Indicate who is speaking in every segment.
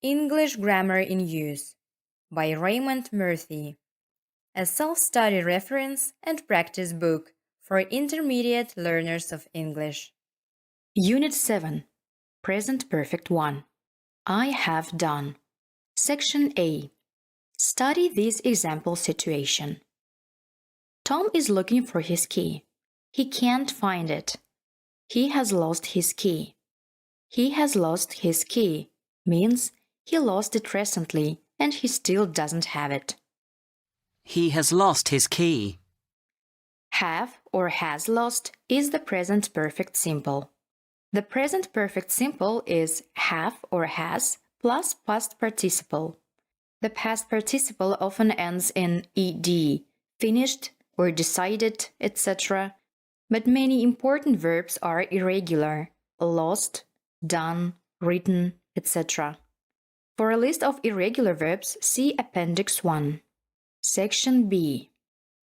Speaker 1: English Grammar in Use by Raymond Murphy, a self-study reference and practice book for intermediate learners of English. Unit 7, Present Perfect 1. I have done. Section A. Study this example situation. Tom is looking for his key. He can't find it. He has lost his key. He has lost his key means he lost it recently and he still doesn't have it.
Speaker 2: He has lost his key.
Speaker 1: Have or has lost is the present perfect simple. The present perfect simple is have or has plus past participle. The past participle often ends in ed, finished or decided, etc. But many important verbs are irregular, lost, done, written, etc. For a list of irregular verbs, see Appendix 1. Section B.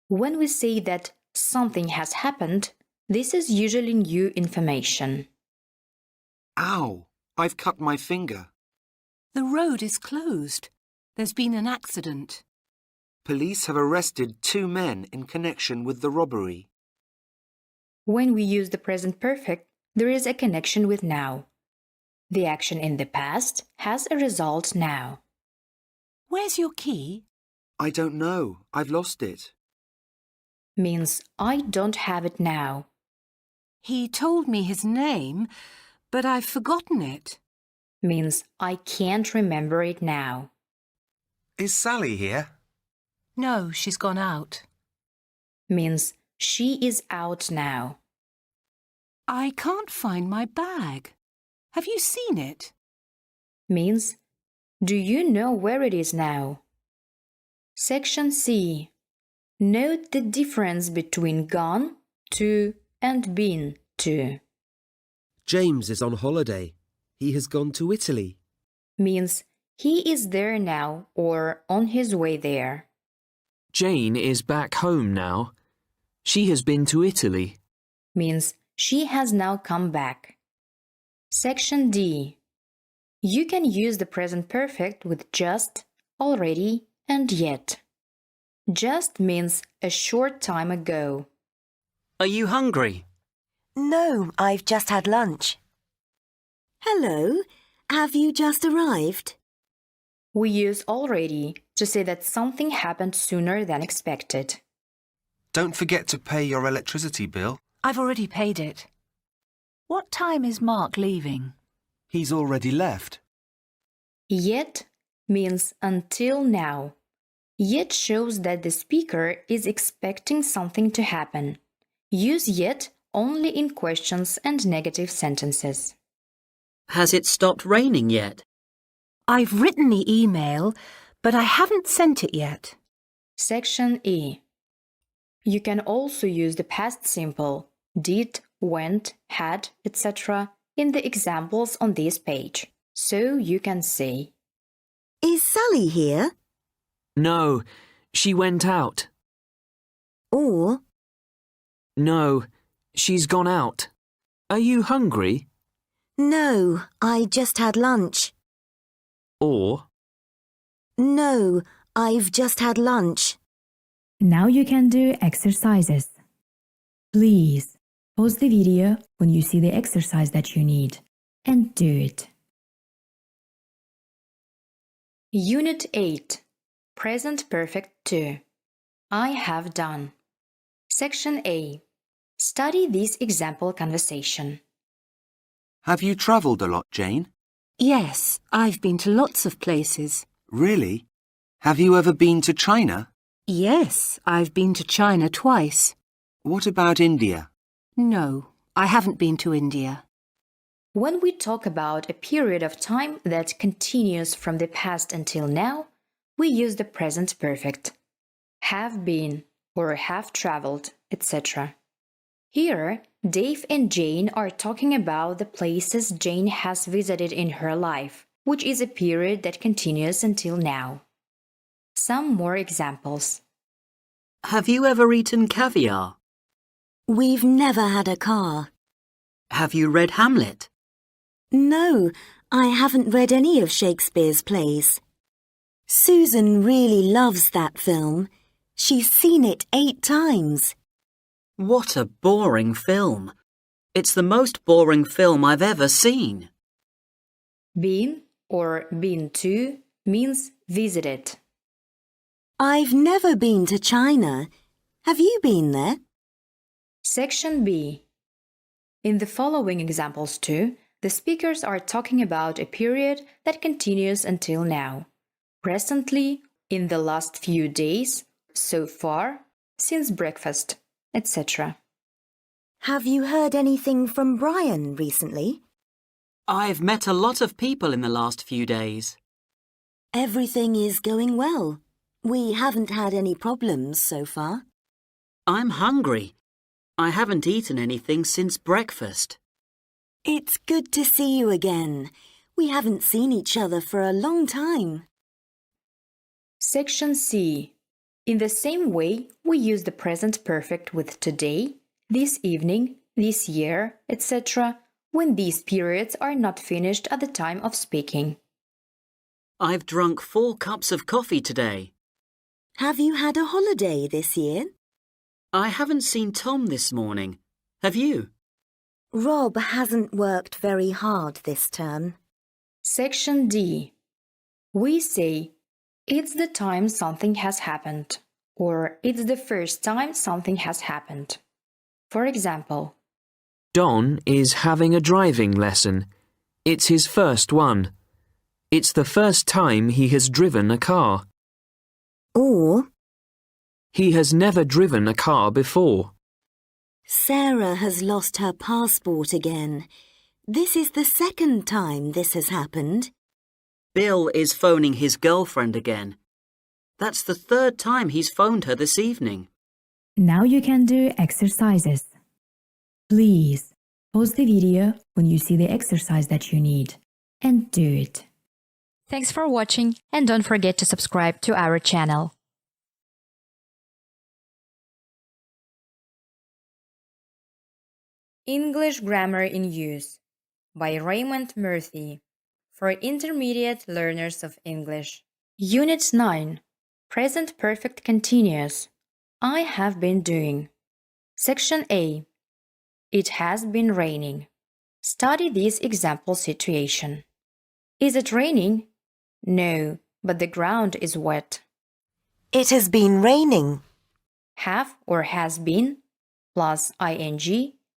Speaker 1: When we say that something has happened, this is usually new information.
Speaker 3: Ow! I've cut my finger.
Speaker 4: The road is closed. There's been an accident.
Speaker 3: Police have arrested 2 men in connection with the robbery.
Speaker 1: When we use the present perfect, there is a connection with now. The action in the past has a result now.
Speaker 4: Where's your key?
Speaker 3: I don't know. I've lost it.
Speaker 1: Means I don't have it now.
Speaker 4: He told me his name, but I've forgotten it.
Speaker 1: Means I can't remember it now.
Speaker 5: Is Sally here?
Speaker 4: No, she's gone out.
Speaker 1: Means she is out now.
Speaker 4: I can't find my bag. Have you seen it?
Speaker 1: Means do you know where it is now? Section C. Note the difference between gone to and been to.
Speaker 6: James is on holiday. He has gone to Italy.
Speaker 1: Means he is there now or on his way there.
Speaker 2: Jane is back home now. She has been to Italy.
Speaker 1: Means she has now come back. Section D. You can use the present perfect with just, already, and yet. Just means a short time ago.
Speaker 2: Are you hungry?
Speaker 7: No, I've just had lunch. Hello, have you just arrived?
Speaker 1: We use already to say that something happened sooner than expected.
Speaker 5: Don't forget to pay your electricity bill.
Speaker 4: I've already paid it. What time is Mark leaving?
Speaker 5: He's already left.
Speaker 1: Yet means until now. Yet shows that the speaker is expecting something to happen. Use yet only in questions and negative sentences.
Speaker 2: Has it stopped raining yet?
Speaker 4: I've written the email, but I haven't sent it yet.
Speaker 1: Section E. You can also use the past simple, did, went, had, etc. in the examples on this page. So you can say,
Speaker 7: Is Sally here?
Speaker 2: No, she went out.
Speaker 7: Or,
Speaker 2: No, she's gone out. Are you hungry?
Speaker 7: No, I just had lunch.
Speaker 2: Or,
Speaker 7: No, I've just had lunch.
Speaker 8: Now you can do exercises. Please pause the video when you see the exercise that you need and do it.
Speaker 1: Unit 8. Present Perfect 2. I have done. Section A. Study this example conversation.
Speaker 3: Have you travelled a lot, Jane?
Speaker 4: Yes, I've been to lots of places.
Speaker 3: Really? Have you ever been to China?
Speaker 4: Yes, I've been to China twice.
Speaker 3: What about India?
Speaker 4: No, I haven't been to India.
Speaker 1: When we talk about a period of time that continues from the past until now, we use the present perfect. Have been or have traveled, etc. Here, Dave and Jane are talking about the places Jane has visited in her life, which is a period that continues until now. Some more examples.
Speaker 2: have you ever eaten caviar?
Speaker 7: We've never had a car.
Speaker 2: Have you read Hamlet?
Speaker 7: No, I haven't read any of Shakespeare's plays. Susan really loves that film. She's seen it 8 times.
Speaker 9: What a boring film. It's the most boring film I've ever seen.
Speaker 1: Been or been to means visited.
Speaker 7: I've never been to China. Have you been there?
Speaker 1: Section B. In the following examples too, the speakers are talking about a period that continues until now. Presently, in the last few days, so far, since breakfast, etc.
Speaker 7: Have you heard anything from Brian recently?
Speaker 9: I've met a lot of people in the last few days.
Speaker 7: Everything is going well. We haven't had any problems so far.
Speaker 9: I'm hungry. I haven't eaten anything since breakfast.
Speaker 7: It's good to see you again. We haven't seen each other for a long time.
Speaker 1: Section C. In the same way, we use the present perfect with today, this evening, this year, etc. when these periods are not finished at the time of speaking.
Speaker 9: I've drunk 4 cups of coffee today.
Speaker 7: Have you had a holiday this year?
Speaker 9: I haven't seen Tom this morning. Have you?
Speaker 7: Rob hasn't worked very hard this term.
Speaker 1: Section D. We say, it's the time something has happened, or it's the first time something has happened. For example,
Speaker 2: Don is having a driving lesson. It's his first one. It's the first time he has driven a car.
Speaker 7: Or,
Speaker 2: He has never driven a car before.
Speaker 7: Sarah has lost her passport again. This is the second time this has happened.
Speaker 9: Bill is phoning his girlfriend again. That's the 3rd time he's phoned her this evening.
Speaker 8: Now you can do exercises. Please pause the video when you see the exercise that you need and do it.
Speaker 1: thanks for watching and don't forget to subscribe to our channel. English Grammar in Use by Raymond Murphy for intermediate learners of English. Unit 9. Present Perfect Continuous. I have been doing. Section A. It has been raining. Study this example situation. Is it raining? No, but the ground is wet.
Speaker 7: It has been raining.
Speaker 1: Have or has been plus ing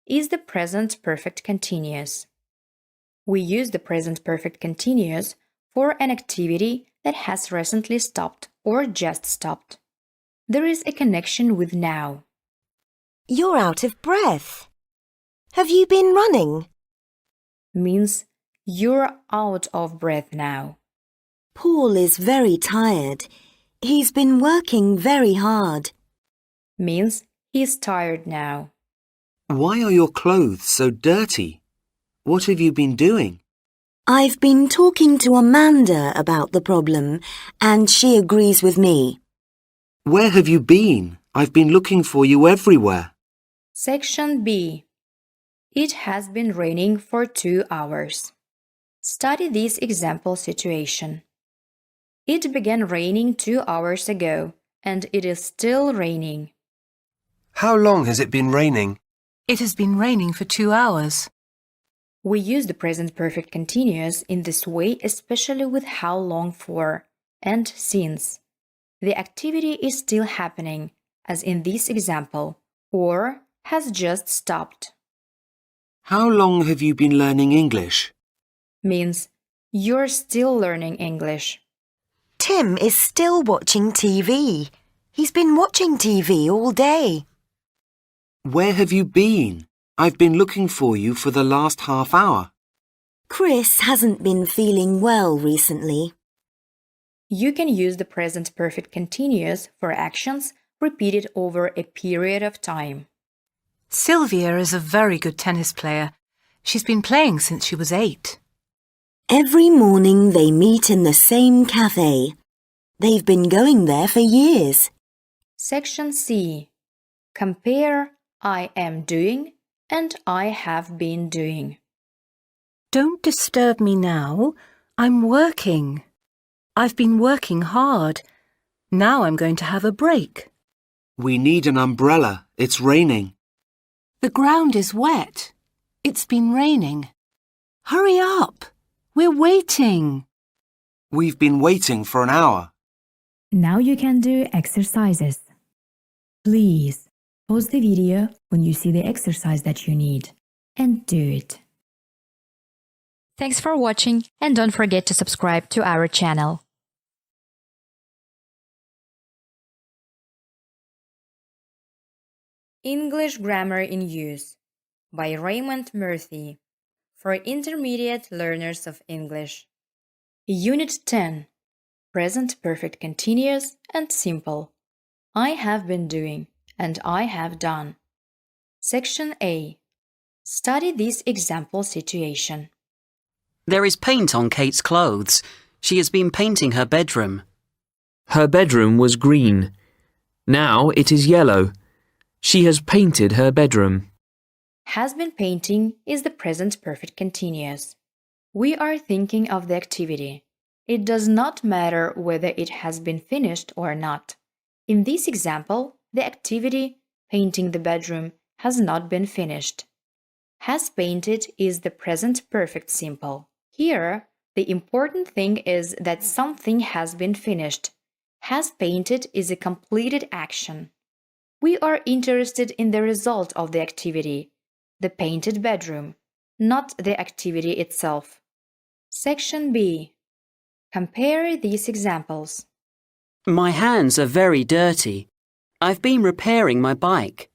Speaker 1: is the present perfect continuous. We use the present perfect continuous for an activity that has recently stopped or just stopped. There is a connection with now.
Speaker 7: You're out of breath. Have you been running?
Speaker 1: Means you're out of breath now.
Speaker 7: Paul is very tired. He's been working very hard.
Speaker 1: Means he's tired now.
Speaker 3: Why are your clothes so dirty? What have you been doing?
Speaker 7: I've been talking to Amanda about the problem, and she agrees with me.
Speaker 3: Where have you been? I've been looking for you everywhere.
Speaker 1: Section B. It has been raining for 2 hours. Study this example situation. It began raining 2 hours ago, and it is still raining.
Speaker 5: How long has it been raining?
Speaker 4: It has been raining for 2 hours.
Speaker 1: We use the present perfect continuous in this way, especially with how long for and since. The activity is still happening, as in this example, or has just stopped.
Speaker 3: How long have you been learning English?
Speaker 1: Means you're still learning English.
Speaker 7: Tim is still watching TV. He's been watching TV all day.
Speaker 3: Where have you been? I've been looking for you for the last half hour.
Speaker 7: Chris hasn't been feeling well recently.
Speaker 1: You can use the present perfect continuous for actions repeated over a period of time.
Speaker 4: Sylvia is a very good tennis player. She's been playing since she was 8.
Speaker 7: Every morning they meet in the same cafe. They've been going there for years.
Speaker 1: Section C. Compare I am doing and I have been doing.
Speaker 4: Don't disturb me now. I'm working. I've been working hard. Now I'm going to have a break.
Speaker 3: We need an umbrella. It's raining.
Speaker 4: The ground is wet. It's been raining. Hurry up. We're waiting.
Speaker 3: We've been waiting for an hour.
Speaker 8: Now you can do exercises. Please pause the video when you see the exercise that you need and do it.
Speaker 1: Thanks for watching and don't forget to subscribe to our channel. English Grammar in Use by Raymond Murphy for intermediate learners of English. Unit 10. Present Perfect Continuous and Simple. I have been doing and I have done. Section A. Study this example situation.
Speaker 9: There is paint on Kate's clothes. She has been painting her bedroom.
Speaker 2: Her bedroom was green. Now it is yellow. She has painted her bedroom.
Speaker 1: Has been painting is the present perfect continuous. We are thinking of the activity. It does not matter whether it has been finished or not. In this example, the activity, painting the bedroom, has not been finished. Has painted is the present perfect simple. Here, the important thing is that something has been finished. Has painted is a completed action. We are interested in the result of the activity, the painted bedroom, not the activity itself. Section B. Compare these examples.
Speaker 9: My hands are very dirty. I've been repairing my bike.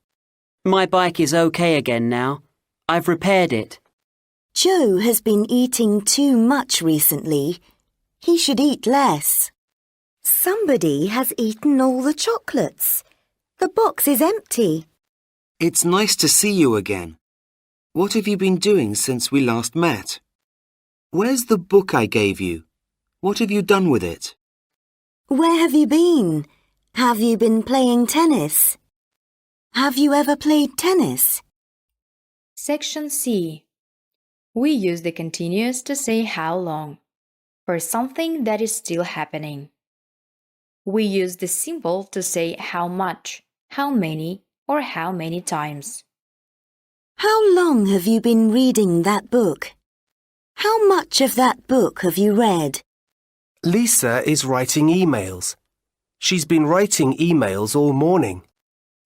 Speaker 9: My bike is okay again now. I've repaired it.
Speaker 7: Joe has been eating too much recently. He should eat less. Somebody has eaten all the chocolates. The box is empty.
Speaker 3: It's nice to see you again. What have you been doing since we last met? Where's the book I gave you? What have you done with it?
Speaker 7: Where have you been? Have you been playing tennis? Have you ever played tennis?
Speaker 1: Section C. We use the continuous to say how long, for something that is still happening. We use the simple to say how much, how many, or how many times.
Speaker 7: How long have you been reading that book? How much of that book have you read?
Speaker 5: Lisa is writing emails. She's been writing emails all morning.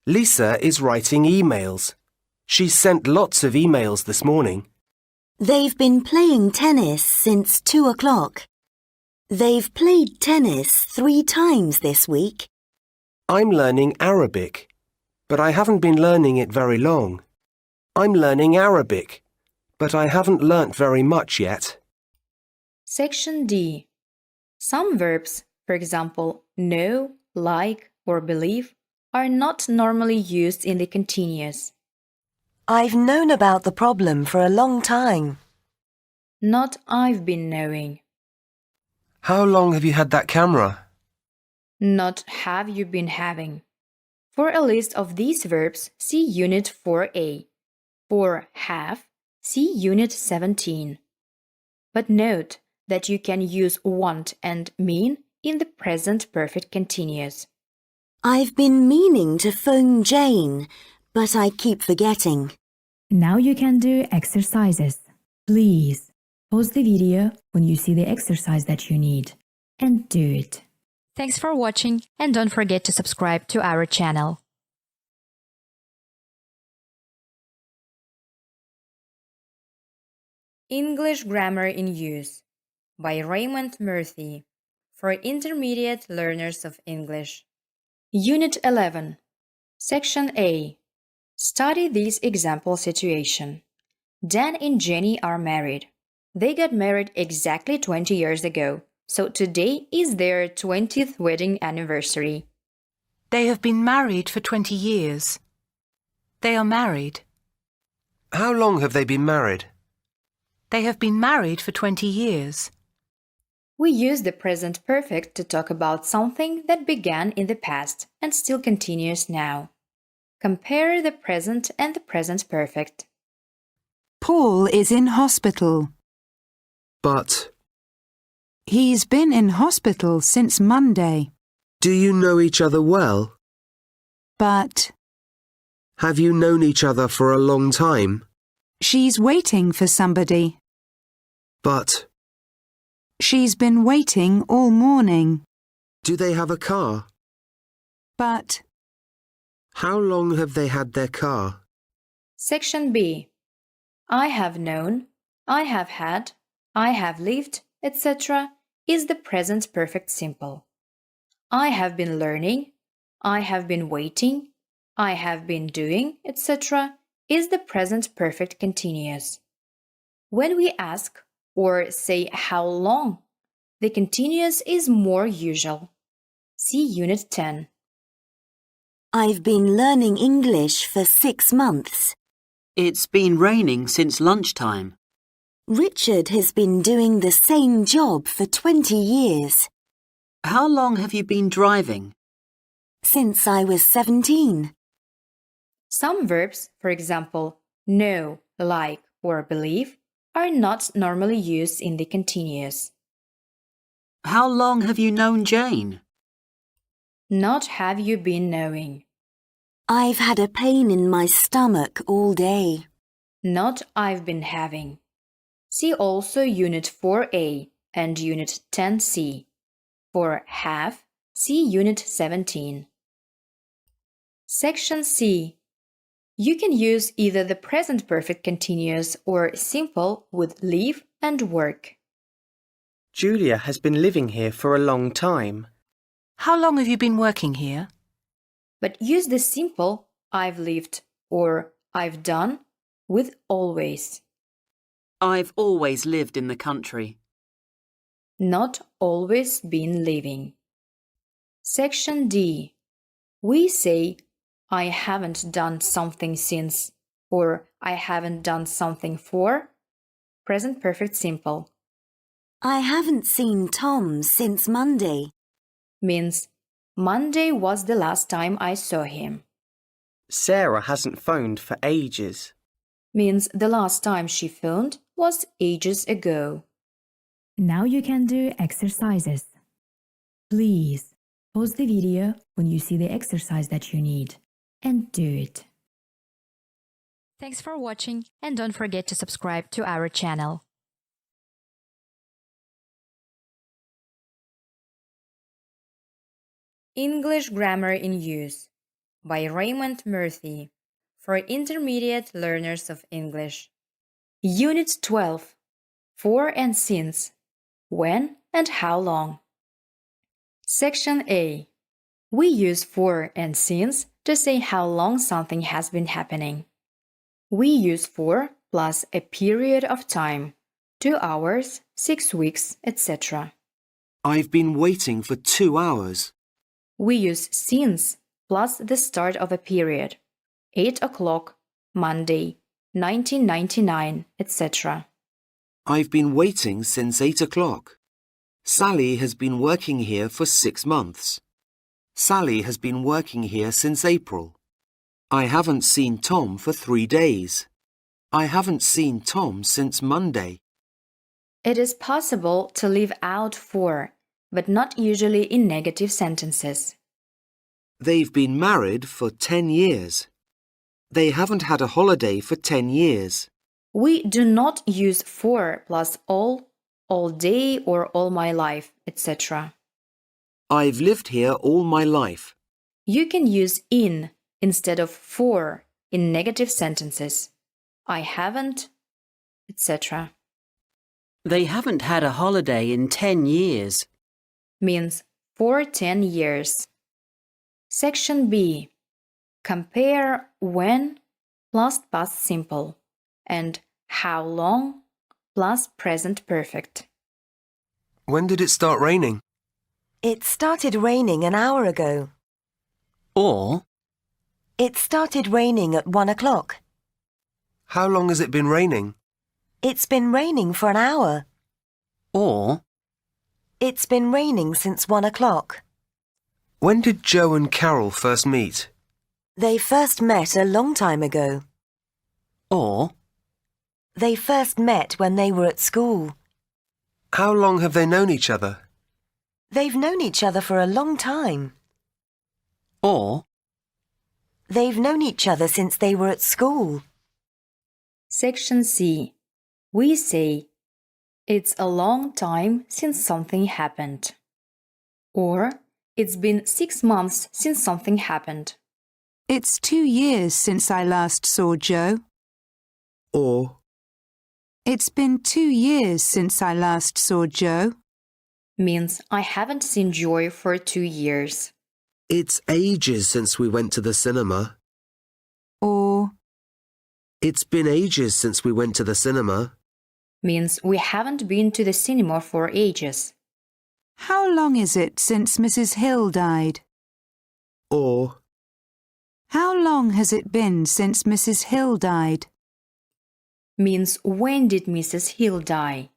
Speaker 5: Lisa is writing emails. She's sent lots of emails this morning.
Speaker 7: They've been playing tennis since 2 o'clock. They've played tennis 3 times this week.
Speaker 5: I'm learning Arabic, but I haven't been learning it very long. I'm learning Arabic, but I haven't learnt very much yet.
Speaker 1: Section D. Some verbs, for example, know, like, or believe, are not normally used in the continuous.
Speaker 7: I've known about the problem for a long time.
Speaker 1: Not I've been knowing.
Speaker 5: How long have you had that camera?
Speaker 1: Not have you been having. For a list of these verbs, see Unit 4A. For have, see Unit 17. But note that you can use want and mean in the present perfect continuous.
Speaker 7: I've been meaning to phone Jane, but I keep forgetting.
Speaker 8: Now you can do exercises. Please pause the video when you see the exercise that you need and do it.
Speaker 1: Thanks for watching and don't forget to subscribe to our channel. English Grammar in Use by Raymond Murphy for intermediate learners of English. Unit 11. Section A. Study this example situation. Dan and Jenny are married. They got married exactly 20 years ago, so today is their 20th wedding anniversary.
Speaker 4: They have been married for 20 years. They are married.
Speaker 5: How long have they been married?
Speaker 4: They have been married for 20 years.
Speaker 1: We use the present perfect to talk about something that began in the past and still continues now. Compare the present and the present perfect.
Speaker 10: Paul is in hospital.
Speaker 3: But
Speaker 10: He's been in hospital since Monday.
Speaker 3: do you know each other well?
Speaker 10: But
Speaker 3: Have you known each other for a long time?
Speaker 10: she's waiting for somebody.
Speaker 3: But
Speaker 10: She's been waiting all morning.
Speaker 3: do they have a car?
Speaker 10: But
Speaker 3: How long have they had their car?
Speaker 1: Section B. I have known, I have had, I have lived, etc. is the present perfect simple. I have been learning, I have been waiting, I have been doing, etc. is the present perfect continuous. When we ask or say how long, the continuous is more usual. See Unit 10.
Speaker 7: I've been learning English for 6 months.
Speaker 9: It's been raining since lunchtime.
Speaker 7: Richard has been doing the same job for 20 years.
Speaker 9: How long have you been driving?
Speaker 7: Since I was 17.
Speaker 1: Some verbs, for example, know, like, or believe, are not normally used in the continuous.
Speaker 9: How long have you known Jane?
Speaker 1: Not have you been knowing.
Speaker 7: I've had a pain in my stomach all day.
Speaker 1: Not I've been having. See also Unit 4A and Unit 10C. For have, see Unit 17. Section C. You can use either the present perfect continuous or simple with live and work.
Speaker 5: Julia has been living here for a long time.
Speaker 4: How long have you been working here?
Speaker 1: But use the simple I've lived or I've done with always.
Speaker 9: I've always lived in the country.
Speaker 1: Not always been living. Section D. We say I haven't done something since or I haven't done something for. Present perfect simple.
Speaker 7: I haven't seen Tom since Monday.
Speaker 1: Means Monday was the last time I saw him.
Speaker 5: Sarah hasn't phoned for ages.
Speaker 1: Means the last time she phoned was ages ago.
Speaker 8: Now you can do exercises. Please pause the video when you see the exercise that you need and do it. Thanks for watching and don't forget to subscribe to our channel.
Speaker 1: English Grammar in Use by Raymond Murphy for intermediate learners of English. Unit 12. For and since. When and how long. Section A. We use for and since to say how long something has been happening. We use for plus a period of time, 2 hours, 6 weeks, etc.
Speaker 3: I've been waiting for 2 hours.
Speaker 1: We use since plus the start of a period, 8 o'clock, Monday, 1999, etc.
Speaker 3: I've been waiting since 8 o'clock. Sally has been working here for 6 months. Sally has been working here since April. I haven't seen Tom for 3 days. I haven't seen Tom since Monday.
Speaker 1: It is possible to leave out for, but not usually in negative sentences.
Speaker 3: They've been married for 10 years. They haven't had a holiday for 10 years.
Speaker 1: We do not use for plus all day or all my life, etc.
Speaker 3: I've lived here all my life.
Speaker 1: You can use in instead of for in negative sentences. I haven't, etc.
Speaker 9: They haven't had a holiday in 10 years.
Speaker 1: Means for 10 years. Section B. Compare when plus past simple and how long plus present perfect.
Speaker 5: When did it start raining?
Speaker 7: It started raining an hour ago.
Speaker 9: Or,
Speaker 7: It started raining at 1 o'clock.
Speaker 5: How long has it been raining?
Speaker 7: It's been raining for an hour.
Speaker 9: or,
Speaker 7: It's been raining since 1 o'clock.
Speaker 5: When did Joe and Carol first meet?
Speaker 7: They first met a long time ago.
Speaker 9: or,
Speaker 7: They first met when they were at school.
Speaker 5: How long have they known each other?
Speaker 7: They've known each other for a long time.
Speaker 9: Or,
Speaker 7: They've known each other since they were at school.
Speaker 1: Section C. We say, it's a long time since something happened. Or, it's been 6 months since something happened.
Speaker 10: It's 2 years since I last saw Joe.
Speaker 6: Or,
Speaker 10: It's been 2 years since I last saw Joe.
Speaker 1: Means I haven't seen Joy for 2 years.
Speaker 6: it's ages since we went to the cinema.
Speaker 10: Or,
Speaker 6: It's been ages since we went to the cinema.
Speaker 1: Means we haven't been to the cinema for ages.
Speaker 10: how long is it since Mrs. Hill died?
Speaker 6: Or,
Speaker 10: How long has it been since Mrs. Hill died?
Speaker 1: Means when did Mrs. Hill die?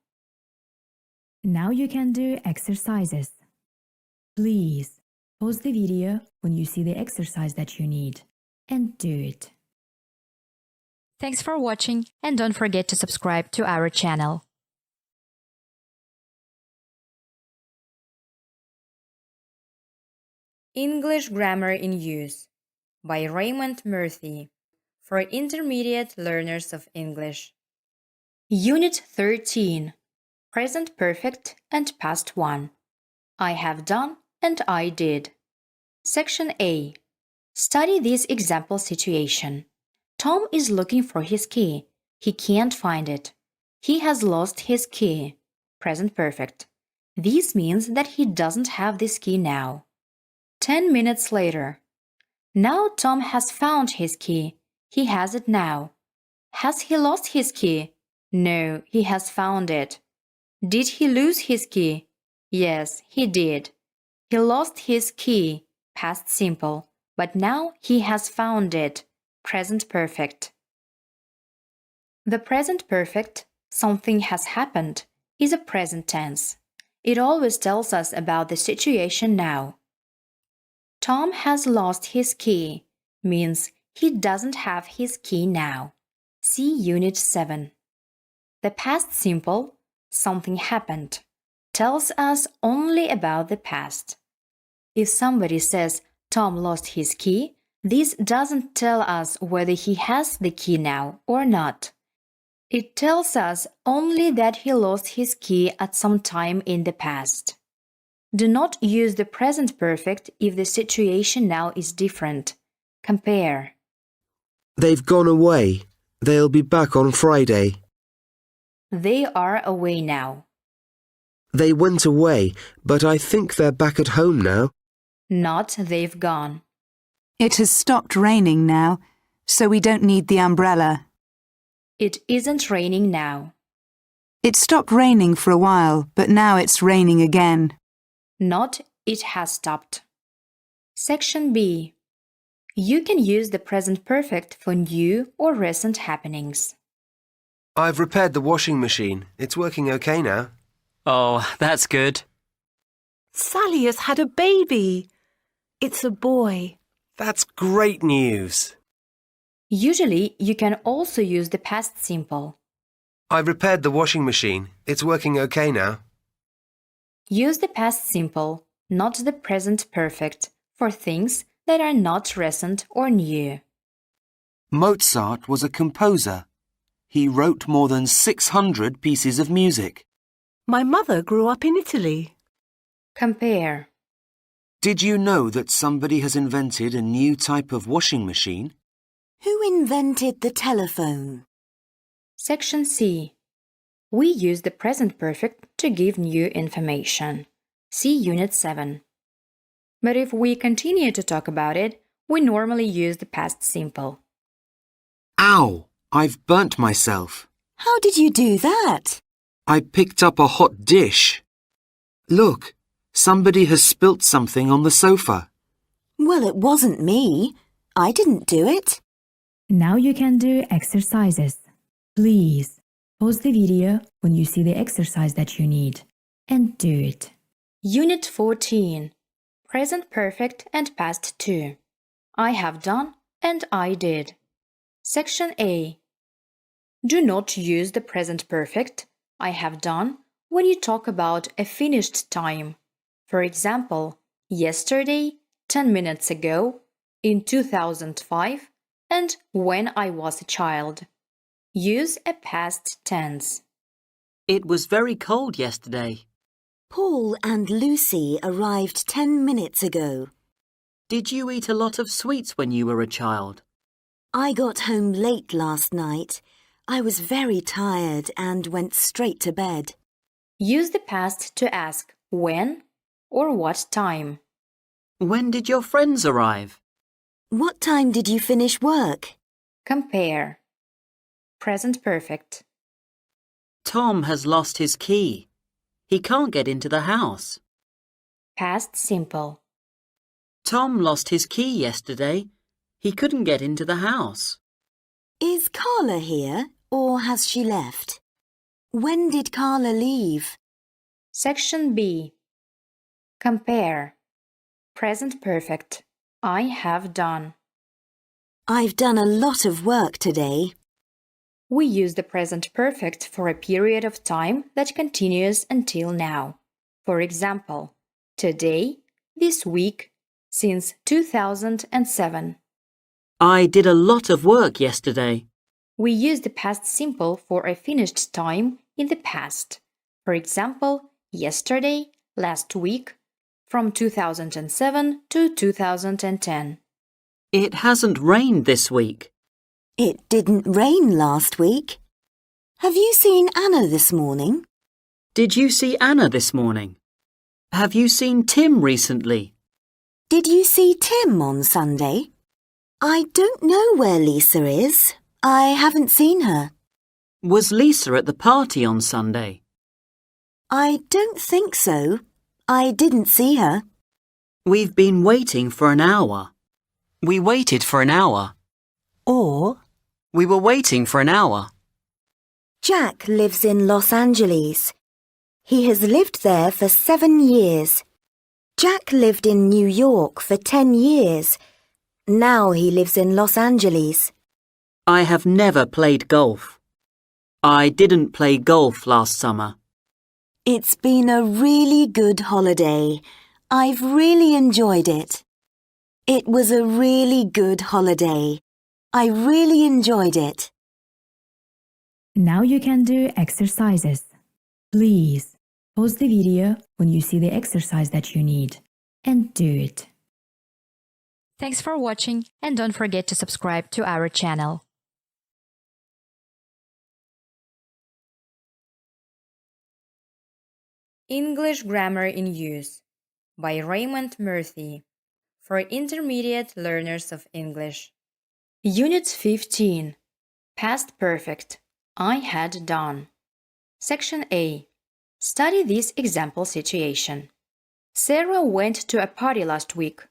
Speaker 8: Now you can do exercises. Please pause the video when you see the exercise that you need and do it.
Speaker 1: Thanks for watching and don't forget to subscribe to our channel. English Grammar in Use by Raymond Murphy for intermediate learners of English. Unit 13. Present Perfect and Past 1. I have done and I did. Section A. Study this example situation. Tom is looking for his key. He can't find it. He has lost his key. Present Perfect. This means that he doesn't have this key now. 10 minutes later. Now Tom has found his key. He has it now. Has he lost his key? No, he has found it. Did he lose his key? Yes, he did. He lost his key, past simple, but now he has found it, present perfect. The present perfect, something has happened, is a present tense. It always tells us about the situation now. Tom has lost his key means he doesn't have his key now. See Unit 7. The past simple, something happened, tells us only about the past. If somebody says Tom lost his key, this doesn't tell us whether he has the key now or not. It tells us only that he lost his key at some time in the past. Do not use the present perfect if the situation now is different. Compare.
Speaker 6: they've gone away. They'll be back on Friday.
Speaker 1: They are away now.
Speaker 6: They went away, but I think they're back at home now.
Speaker 1: Not they've gone.
Speaker 10: It has stopped raining now, so we don't need the umbrella.
Speaker 1: It isn't raining now.
Speaker 10: It stopped raining for a while, but now it's raining again.
Speaker 1: Not it has stopped. Section B. You can use the present perfect for new or recent happenings.
Speaker 5: I've repaired the washing machine. It's working okay now.
Speaker 9: oh, that's good.
Speaker 4: Sally has had a baby. It's a boy.
Speaker 5: That's great news.
Speaker 1: Usually, you can also use the past simple.
Speaker 5: I repaired the washing machine. It's working okay now.
Speaker 1: Use the past simple, not the present perfect, for things that are not recent or new.
Speaker 3: Mozart was a composer. He wrote more than 600 pieces of music.
Speaker 4: My mother grew up in Italy.
Speaker 1: Compare.
Speaker 3: Did you know that somebody has invented a new type of washing machine?
Speaker 7: Who invented the telephone?
Speaker 1: Section C. We use the present perfect to give new information. See Unit 7. But if we continue to talk about it, we normally use the past simple.
Speaker 3: Ow! I've burnt myself.
Speaker 7: How did you do that?
Speaker 3: I picked up a hot dish. Look, somebody has spilt something on the sofa.
Speaker 7: Well, it wasn't me. I didn't do it.
Speaker 8: Now you can do exercises. Please pause the video when you see the exercise that you need and do it.
Speaker 1: Unit 14. Present perfect and past 2. I have done and I did. Section A. Do not use the present perfect, I have done, when you talk about a finished time. For example, yesterday, 10 minutes ago, in 2005, and when I was a child. Use a past tense.
Speaker 9: It was very cold yesterday.
Speaker 7: Paul and Lucy arrived 10 minutes ago.
Speaker 9: Did you eat a lot of sweets when you were a child?
Speaker 7: I got home late last night. I was very tired and went straight to bed.
Speaker 1: Use the past to ask when or what time.
Speaker 9: When did your friends arrive?
Speaker 7: What time did you finish work?
Speaker 1: Compare. Present perfect.
Speaker 9: Tom has lost his key. He can't get into the house.
Speaker 1: Past simple.
Speaker 9: Tom lost his key yesterday. He couldn't get into the house.
Speaker 7: Is Carla here or has she left? When did Carla leave?
Speaker 1: Section B. Compare. Present perfect. I have done.
Speaker 7: I've done a lot of work today.
Speaker 1: We use the present perfect for a period of time that continues until now. For example, today, this week, since 2007.
Speaker 9: I did a lot of work yesterday.
Speaker 1: We use the past simple for a finished time in the past. For example, yesterday, last week, from 2007 to 2010.
Speaker 9: It hasn't rained this week.
Speaker 7: It didn't rain last week. Have you seen Anna this morning?
Speaker 9: Did you see Anna this morning? Have you seen Tim recently?
Speaker 7: Did you see Tim on Sunday? I don't know where Lisa is. I haven't seen her.
Speaker 9: Was Lisa at the party on Sunday?
Speaker 7: I don't think so. I didn't see her.
Speaker 9: We've been waiting for an hour. We waited for an hour.
Speaker 4: Or,
Speaker 9: We were waiting for an hour.
Speaker 7: Jack lives in Los Angeles. He has lived there for 7 years. Jack lived in New York for 10 years. Now he lives in Los Angeles.
Speaker 9: I have never played golf. I didn't play golf last summer.
Speaker 7: It's been a really good holiday. I've really enjoyed it. It was a really good holiday. I really enjoyed it.
Speaker 8: Now you can do exercises. Please pause the video when you see the exercise that you need and do it.
Speaker 1: Thanks for watching and don't forget to subscribe to our channel. English Grammar in Use by Raymond Murphy for intermediate learners of English. Unit 15. Past Perfect. I had done. Section A. Study this example situation. Sarah went to a party last week.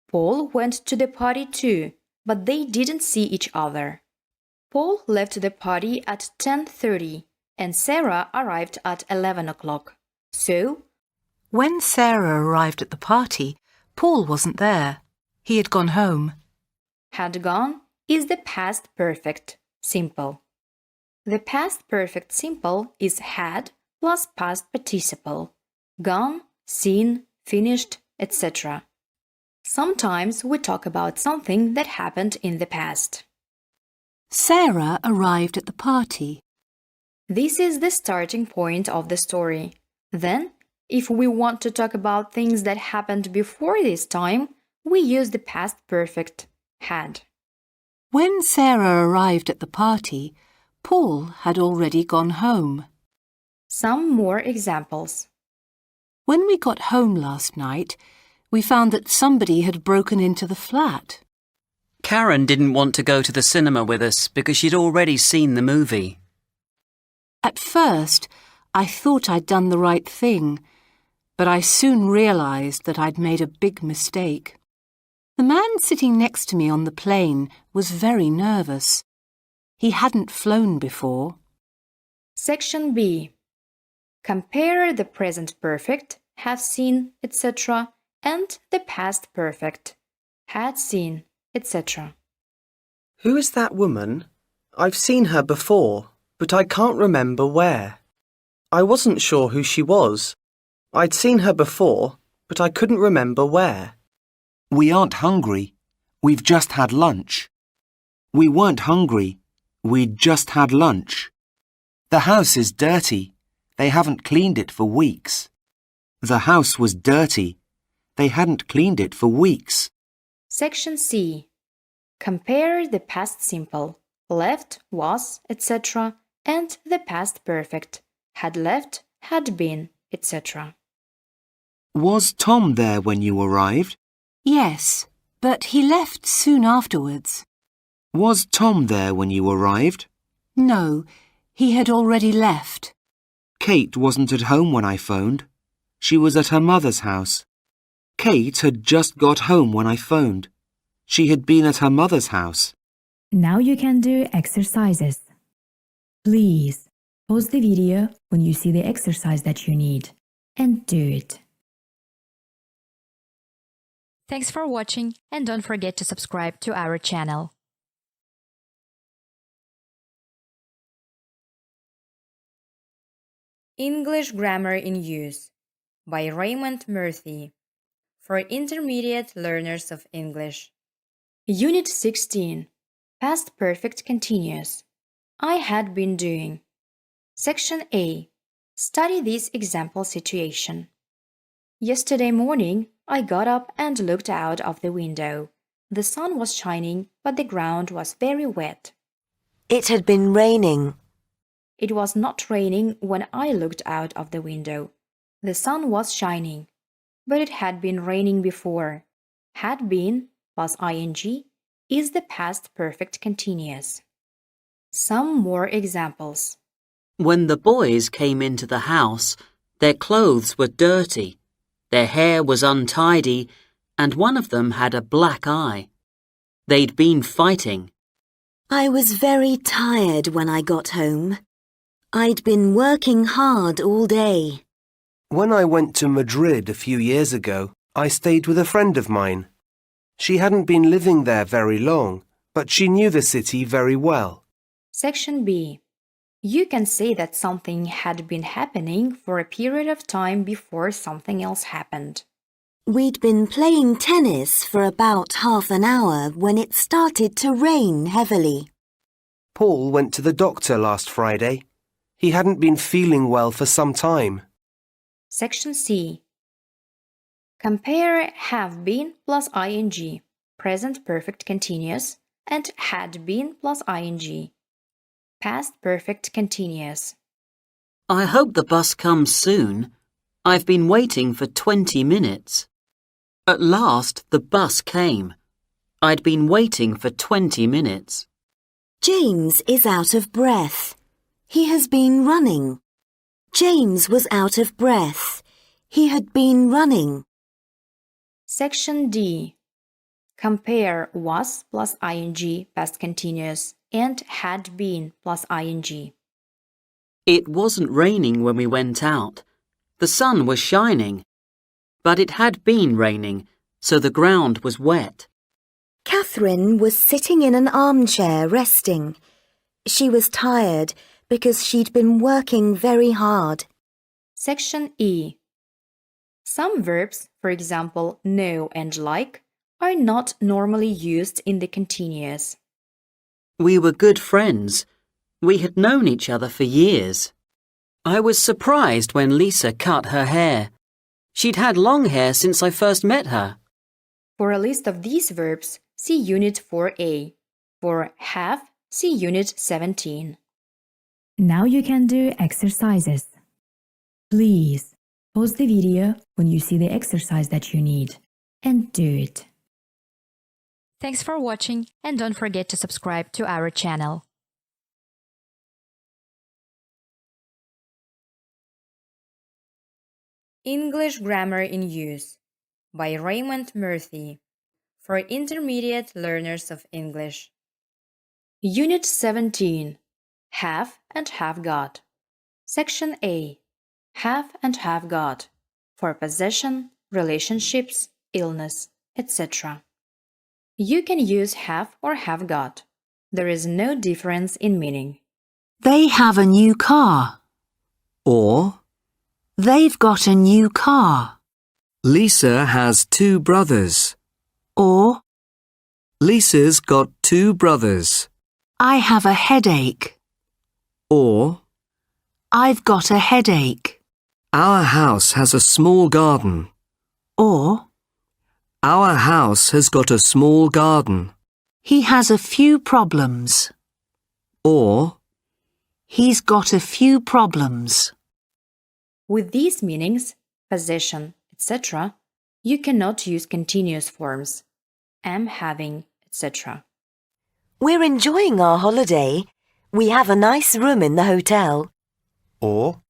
Speaker 1: Paul went to the party too, but they didn't see each other. Paul left the party at 10:30 and Sarah arrived at 11 o'clock. So,
Speaker 4: when Sarah arrived at the party, Paul wasn't there. He had gone home.
Speaker 1: had gone is the past perfect simple. The past perfect simple is had plus past participle. Gone, seen, finished, etc. Sometimes we talk about something that happened in the past.
Speaker 4: Sarah arrived at the party.
Speaker 1: This is the starting point of the story. Then, if we want to talk about things that happened before this time, we use the past perfect, had.
Speaker 4: When Sarah arrived at the party, Paul had already gone home.
Speaker 1: Some more examples.
Speaker 4: When we got home last night, we found that somebody had broken into the flat.
Speaker 9: Karen didn't want to go to the cinema with us because she'd already seen the movie.
Speaker 4: At first, I thought I'd done the right thing, but I soon realized that I'd made a big mistake. The man sitting next to me on the plane was very nervous. He hadn't flown before.
Speaker 1: Section B. Compare the present perfect, have seen, etc. and the past perfect, had seen, etc.
Speaker 5: Who is that woman? I've seen her before, but I can't remember where.
Speaker 11: I wasn't sure who she was. I'd seen her before, but I couldn't remember where.
Speaker 3: We aren't hungry. We've just had lunch. We weren't hungry. We'd just had lunch. The house is dirty. They haven't cleaned it for weeks. The house was dirty. They hadn't cleaned it for weeks.
Speaker 1: Section C. Compare the past simple, left, was, etc., and the past perfect, had left, had been, etc.
Speaker 3: Was Tom there when you arrived?
Speaker 4: Yes, but he left soon afterwards.
Speaker 3: Was Tom there when you arrived?
Speaker 4: No, he had already left.
Speaker 3: Kate wasn't at home when I phoned. She was at her mother's house. Kate had just got home when I phoned. She had been at her mother's house.
Speaker 8: Now you can do exercises. Please pause the video when you see the exercise that you need and do it. Thanks for watching and don't forget to subscribe to our channel.
Speaker 1: English Grammar in Use by Raymond Murphy for intermediate learners of English. Unit 16. Past Perfect Continuous. I had been doing. Section A. Study this example situation. Yesterday morning, I got up and looked out of the window. The sun was shining, but the ground was very wet.
Speaker 7: It had been raining.
Speaker 1: It was not raining when I looked out of the window. The sun was shining, but it had been raining before. Had been plus ing is the past perfect continuous. Some more examples.
Speaker 9: When the boys came into the house, their clothes were dirty, their hair was untidy, and one of them had a black eye. They'd been fighting.
Speaker 7: I was very tired when I got home. I'd been working hard all day.
Speaker 5: When I went to Madrid a few years ago, I stayed with a friend of mine. She hadn't been living there very long, but she knew the city very well.
Speaker 1: Section B. You can say that something had been happening for a period of time before something else happened.
Speaker 7: We'd been playing tennis for about half an hour when it started to rain heavily.
Speaker 5: Paul went to the doctor last Friday. He hadn't been feeling well for some time.
Speaker 1: Section C. Compare have been plus ing, present perfect continuous, and had been plus ing, past perfect continuous.
Speaker 9: I hope the bus comes soon. I've been waiting for 20 minutes. At last, the bus came. I'd been waiting for 20 minutes.
Speaker 7: James is out of breath. He has been running. James was out of breath. He had been running.
Speaker 1: Section D. Compare was plus ing past continuous and had been plus ing.
Speaker 9: It wasn't raining when we went out. The sun was shining. But it had been raining, so the ground was wet.
Speaker 7: Catherine was sitting in an armchair resting. She was tired because she'd been working very hard.
Speaker 1: Section E. Some verbs, for example, know and like, are not normally used in the continuous.
Speaker 9: We were good friends. We had known each other for years. I was surprised when Lisa cut her hair. She'd had long hair since I first met her.
Speaker 1: For a list of these verbs, see Unit 4A. For have, see Unit 17.
Speaker 8: Now you can do exercises. Please pause the video when you see the exercise that you need and do it. Thanks for watching and don't forget to subscribe to our channel.
Speaker 1: English Grammar in Use by Raymond Murphy for intermediate learners of English. Unit 17. Have and have got. Section A. Have and have got for possession, relationships, illness, etc. You can use have or have got. There is no difference in meaning.
Speaker 10: They have a new car.
Speaker 2: Or,
Speaker 4: They've got a new car.
Speaker 2: Lisa has 2 brothers.
Speaker 4: Or,
Speaker 2: Lisa's got 2 brothers.
Speaker 4: I have a headache.
Speaker 2: Or,
Speaker 4: I've got a headache.
Speaker 2: our house has a small garden.
Speaker 4: Or,
Speaker 2: Our house has got a small garden.
Speaker 4: he has a few problems.
Speaker 2: Or,
Speaker 4: He's got a few problems.
Speaker 1: With these meanings, possession, etc., you cannot use continuous forms. Am having, etc.
Speaker 7: We're enjoying our holiday. We have a nice room in the hotel.
Speaker 5: Or,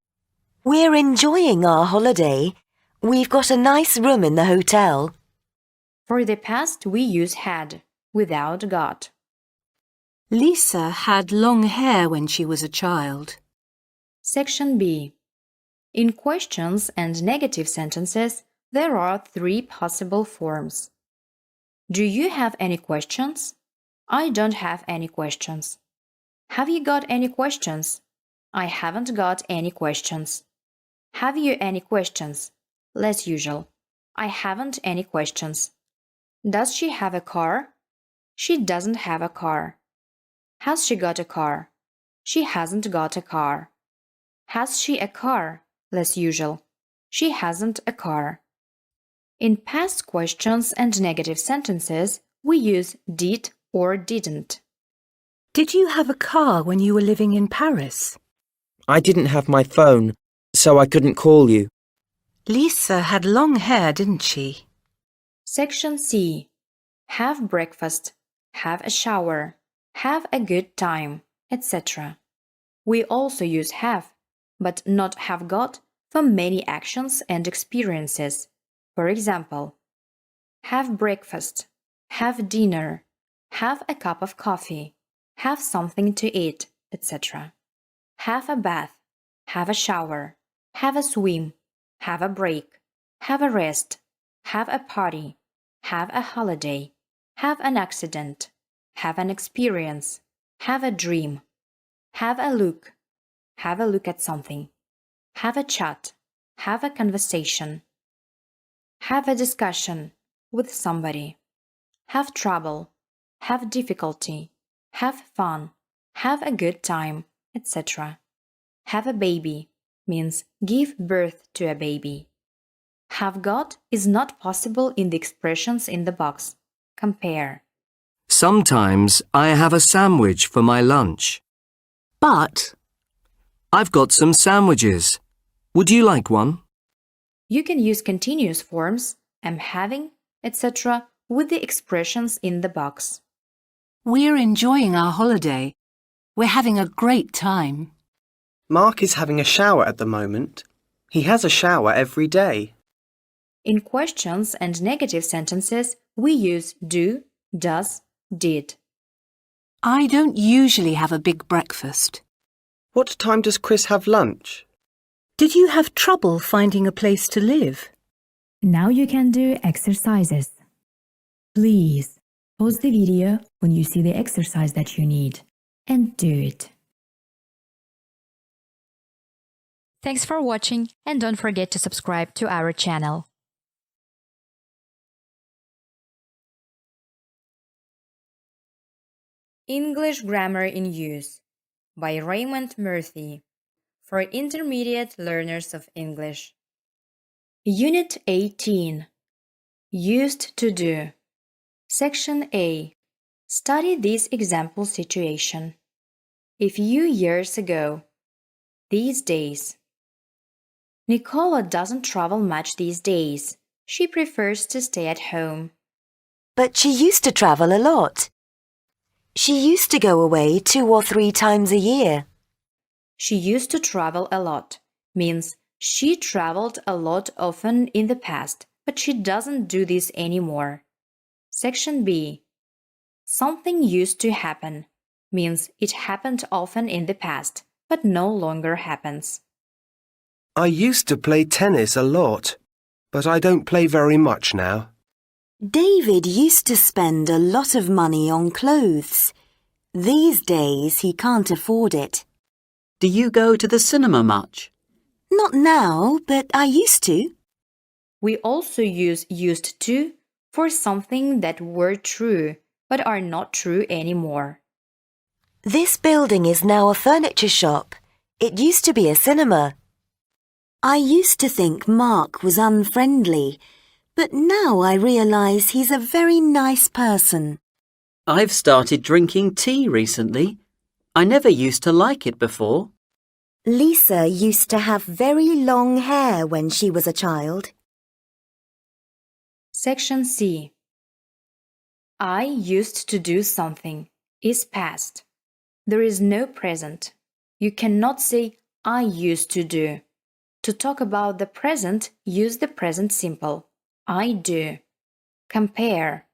Speaker 7: We're enjoying our holiday. We've got a nice room in the hotel.
Speaker 1: For the past, we use had without got.
Speaker 4: Lisa had long hair when she was a child.
Speaker 1: Section B. In questions and negative sentences, there are 3 possible forms. Do you have any questions? I don't have any questions. Have you got any questions? I haven't got any questions. Have you any questions? Less usual. I haven't any questions. Does she have a car? She doesn't have a car. Has she got a car? She hasn't got a car. Has she a car? Less usual. She hasn't a car. In past questions and negative sentences, we use did or didn't.
Speaker 4: Did you have a car when you were living in Paris?
Speaker 11: I didn't have my phone, so I couldn't call you.
Speaker 4: Lisa had long hair, didn't she?
Speaker 1: Section C. Have breakfast, have a shower, have a good time, etc. We also use have, but not have got, for many actions and experiences. For example, have breakfast, have dinner, have a cup of coffee, have something to eat, etc. Have a bath, have a shower, have a swim, have a break, have a rest, have a party, have a holiday, have an accident, have an experience, have a dream, have a look at something, have a chat, have a conversation, have a discussion with somebody, have trouble, have difficulty, have fun, have a good time, etc. Have a baby means give birth to a baby. Have got is not possible in the expressions in the box. Compare.
Speaker 2: sometimes I have a sandwich for my lunch.
Speaker 4: But
Speaker 2: I've got some sandwiches. Would you like one?
Speaker 1: You can use continuous forms, am having, etc. with the expressions in the box.
Speaker 4: we're enjoying our holiday. We're having a great time.
Speaker 11: Mark is having a shower at the moment. He has a shower every day.
Speaker 1: In questions and negative sentences, we use do, does, did.
Speaker 4: I don't usually have a big breakfast.
Speaker 11: What time does Chris have lunch?
Speaker 4: Did you have trouble finding a place to live?
Speaker 8: Now you can do exercises. Please pause the video when you see the exercise that you need and do it. Thanks for watching and don't forget to subscribe to our channel.
Speaker 1: English Grammar in Use by Raymond Murphy for intermediate learners of English. Unit 18. Used to do. Section A. Study this example situation. A few years ago. These days. Nicola doesn't travel much these days. She prefers to stay at home.
Speaker 7: But she used to travel a lot. She used to go away 2 or 3 times a year.
Speaker 1: She used to travel a lot means she traveled a lot often in the past, but she doesn't do this anymore. Section B. Something used to happen means it happened often in the past, but no longer happens.
Speaker 5: I used to play tennis a lot, but I don't play very much now.
Speaker 7: David used to spend a lot of money on clothes. These days he can't afford it.
Speaker 9: Do you go to the cinema much?
Speaker 7: Not now, but I used to.
Speaker 1: We also use used to for something that were true but are not true anymore.
Speaker 7: This building is now a furniture shop. It used to be a cinema. I used to think Mark was unfriendly, but now I realise he's a very nice person.
Speaker 9: I've started drinking tea recently. I never used to like it before.
Speaker 7: Lisa used to have very long hair when she was a child.
Speaker 1: Section C. I used to do something is past. There is no present. You cannot say I used to do. To talk about the present, use the present simple. I do. Compare.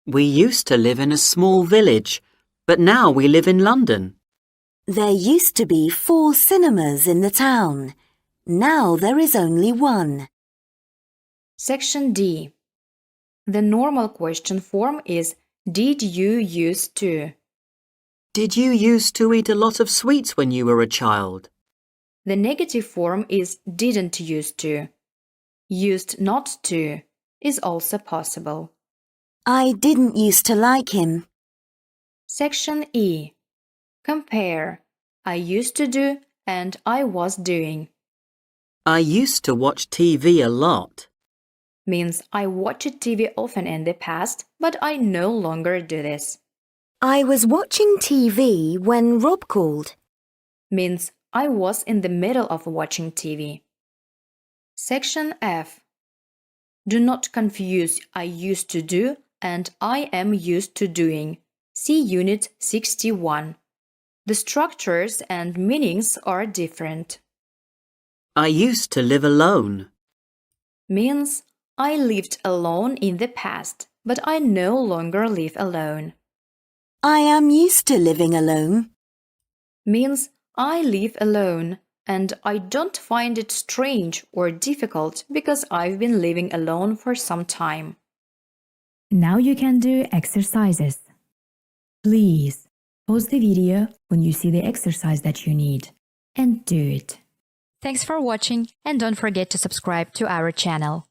Speaker 9: We used to live in a small village, but now we live in London.
Speaker 7: There used to be 4 cinemas in the town. Now there is only 1.
Speaker 1: Section D. The normal question form is did you used to?
Speaker 9: Did you used to eat a lot of sweets when you were a child?
Speaker 1: The negative form is didn't used to. Used not to is also possible.
Speaker 7: I didn't used to like him.
Speaker 1: Section E. Compare. I used to do and I was doing.
Speaker 9: I used to watch TV a lot.
Speaker 1: Means I watched TV often in the past, but I no longer do this.
Speaker 7: I was watching TV when Rob called.
Speaker 1: Means I was in the middle of watching TV. Section F. Do not confuse I used to do and I am used to doing. See Unit 61. The structures and meanings are different.
Speaker 9: I used to live alone.
Speaker 1: Means I lived alone in the past, but I no longer live alone.
Speaker 7: I am used to living alone.
Speaker 1: Means I live alone and I don't find it strange or difficult because I've been living alone for some time.
Speaker 8: Now you can do exercises. Please pause the video when you see the exercise that you need and do it. Thanks for watching and don't forget to subscribe to our channel.